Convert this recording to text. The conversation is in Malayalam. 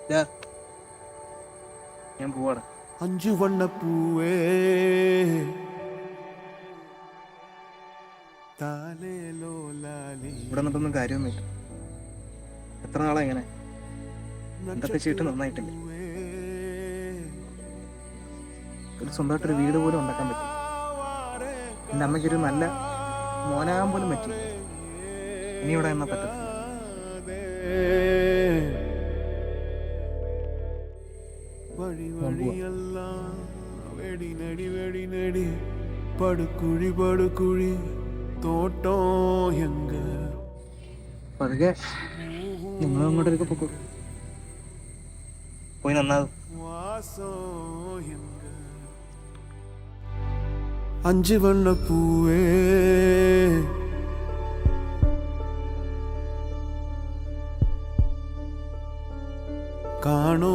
ദാ, ഞാൻ പോവാടാ. അഞ്ചു വണ്ണപ്പൂവേ താലേലോ ലാലി ഇവിടെ നിന്നിട്ടൊന്നും കാര്യമൊന്നുമില്ല. എത്ര നാളാ ഇങ്ങനെ? എന്തൊക്കെ ചെയ്തിട്ട് നന്നായിട്ടില്ല. ഒരു സ്വന്തമായിട്ടൊരു വീട് പോലും ഉണ്ടാക്കാൻ പറ്റി. എൻ്റെ അമ്മയ്ക്കൊരു നല്ല മോനാകാൻ പോലും പറ്റി. ഇനി ഇവിടെ എന്നാ പറ്റത്തില്ല. വഴി വഴിയല്ല വെടി നടി വെടി നടി പടുക്കുഴി പടുക്കുഴി തോട്ടോ എങ്ക പതുക്കെ നിങ്ങൾ അങ്ങോട്ടേക്ക് പൊക്കോ. പോയി നന്നാകും. വാസോ എങ്ക അഞ്ചു വണ്ണപ്പൂവേ കാണോ